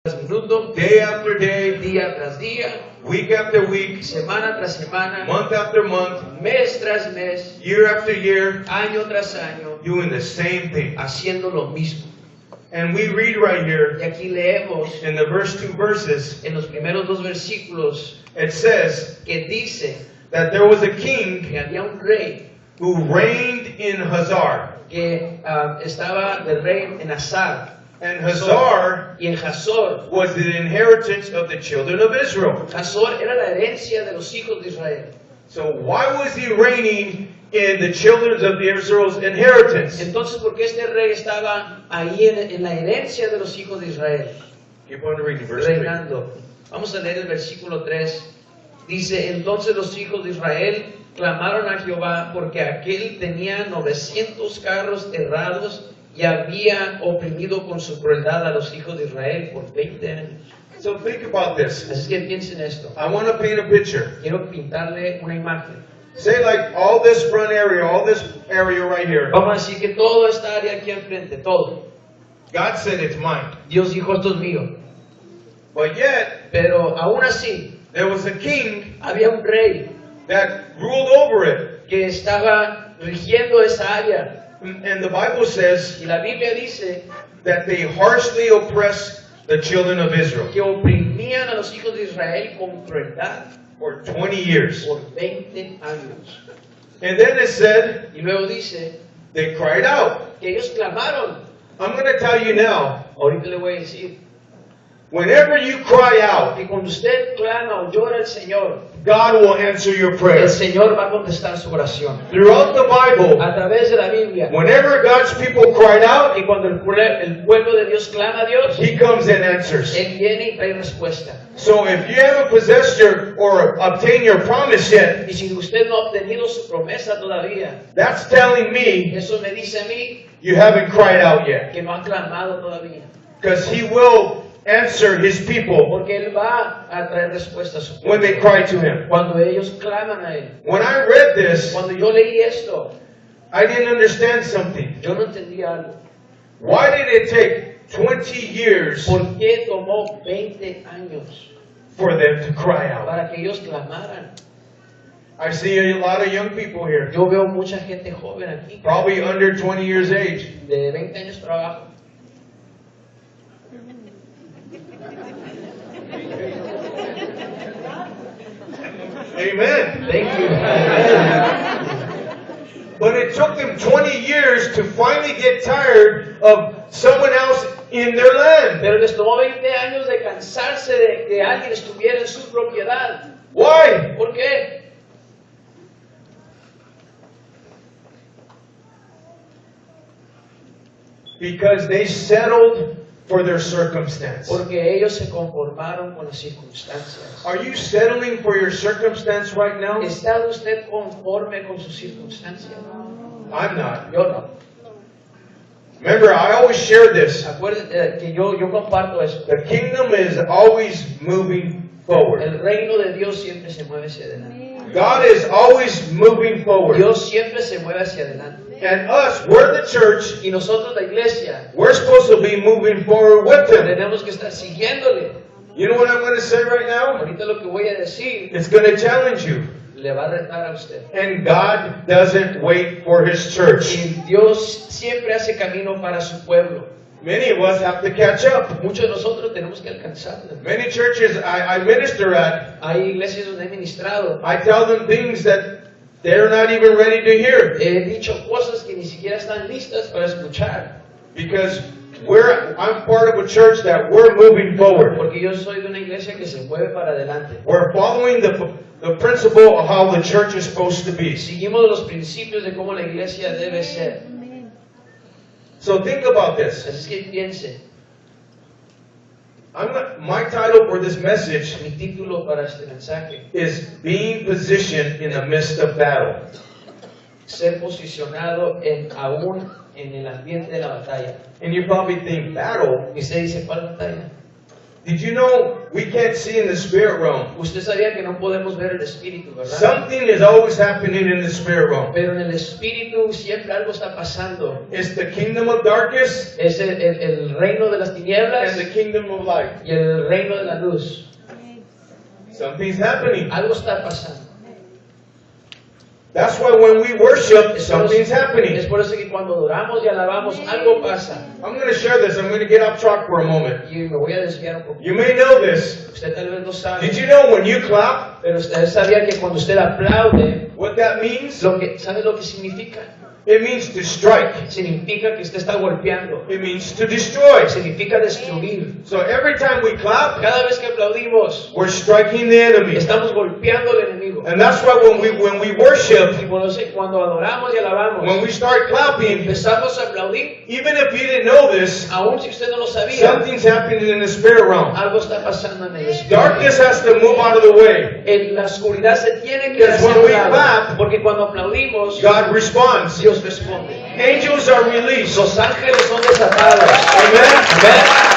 minuto, day after day, día tras día, week after week, semana tras semana, month after month, mes tras mes, year after year, año tras año, doing the same thing. haciendo lo mismo. And we read right here Y aquí leemos in the first two verses, en los primeros dos versículos it says que dice that there was a king que había un rey who reigned in Hazar. que estaba de rey en Azar. And Hazar Y en Hazor, was the inheritance of the children of Israel. Hazor era la herencia de los hijos de Israel. So why was he reigning in the children of Israel's inheritance? Entonces, ¿por qué este rey estaba ahí en la herencia de los hijos de Israel? Keep on reading, verse 3. Reinando. Vamos a leer el versículo 3. Dice, entonces los hijos de Israel clamaron a Jehová porque aquel tenía 900 carros errados y había oprimido con su crueldad a los hijos de Israel por 20 años. So think about this. Así que piensen esto. I want to paint a picture. Quiero pintarle una imagen. Say like all this front area, all this area right here. Vamos a decir que toda esta área aquí enfrente, todo. God said it's mine. Dios dijo, esto es mío. But yet, Pero aún así, there was a king había un rey that ruled over it. que estaba rigiendo esa área. And the Bible says Y la Biblia dice that they harshly oppressed the children of Israel que oprimían a los hijos de Israel con crueldad for 20 years. por 20 años. And then it said Y luego dice they cried out. que ellos clamaron. I'm going to tell you now, Ahorita le voy a decir whenever you cry out, que cuando usted clama o llora al Señor, God will answer your el prayers. Señor va a contestar su oración. Throughout the Bible, A través de la Biblia. whenever God's people cried out, Y cuando el pueblo de Dios clama a Dios, He comes and answers. Él viene y trae respuesta. So if you haven't possessed your or obtained your promise yet, Y si usted no ha obtenido su promesa todavía, that's telling me eso me dice a mí you haven't cried out yet. que no ha clamado todavía. Because He will answer His people Porque Él va a traer respuesta a su when they pueblo. cry to Him. Cuando ellos claman a Él. When I read this, Cuando yo leí esto, I didn't understand something. yo no entendía algo. Why did it take 20 years ¿Por qué tomó 20 años for them to cry out? para que ellos clamaran? I see a lot of young people here, Yo veo mucha gente joven aquí, probably under 20 years age. de 20 años para abajo. Amen. Thank you. But it took them 20 years to finally get tired of someone else in their land. Pero les tomó 20 años de cansarse de que alguien estuviera en su propiedad. Why? ¿Por qué? Because they settled for their circumstance. Porque ellos se conformaron con las circunstancias. Are you settling for your circumstance right now? ¿Está usted conforme con su circunstancia? I'm not. Yo no. Remember, I always share this. Acuérdate que yo comparto eso. The kingdom is always moving forward. El reino de Dios siempre se mueve hacia adelante. God is always moving forward. Dios siempre se mueve hacia adelante. And us, we're the church, Y nosotros, la iglesia, we're supposed to be moving forward with Him. tenemos que estar siguiéndole. You know what I'm going to say right now? Ahorita lo que voy a decir It's going to challenge you. le va a retar a usted. And God doesn't wait for His church. Y Dios siempre hace camino para su pueblo. Many of us have to catch up. Muchos de nosotros tenemos que alcanzarlo. Many churches I minister at, Hay iglesias donde he ministrado. I tell them things that they're not even ready to hear. He dicho cosas que ni siquiera están listas para escuchar. Because I'm part of a church that we're moving forward. Porque yo soy de una iglesia que se mueve para adelante. We're following the principle of how the church is supposed to be. Seguimos los principios de cómo la iglesia debe ser. So think about this. Así es que piense, My title for this message mi título para este mensaje, is Being Positioned in the Midst of Battle. ser posicionado aún en el ambiente de la batalla. And you probably think, battle? Y usted dice, ¿cuál batalla? Did you know we can't see in the spirit realm? Usted sabía que no podemos ver el espíritu, ¿verdad? Something is always happening in the spirit realm. Pero en el espíritu siempre algo está pasando. It's the kingdom of darkness Es el reino de las tinieblas and the kingdom of light. y el reino de la luz. Something's happening. Algo está pasando. That's why when we worship, Es something's happening. por eso que cuando adoramos y alabamos, algo pasa. I'm going to share this. I'm going to get off track for a moment. Y me voy a desviar un poco. You may know this. Usted tal vez no sabe. Did you know when you clap, Pero usted sabía que cuando usted aplaude, what that means? ¿sabe lo que significa? It means to strike. Significa que usted está golpeando. It means to destroy. Significa destruir. So every time we clap, Cada vez que aplaudimos, we're striking the enemy. estamos golpeando al enemigo. And that's why when we worship, Y cuando adoramos y alabamos, when we start clapping, empezamos a aplaudir, even if you didn't know this, aun si usted no lo sabía, something's happening in the spirit realm. algo está pasando en el espíritu. Darkness has to move out of the way. En la oscuridad se tiene que Because hacer when we un lado, clap, porque cuando aplaudimos, God responds. Dios responde. Angels are released. Los ángeles son desatados. Amen. Amén.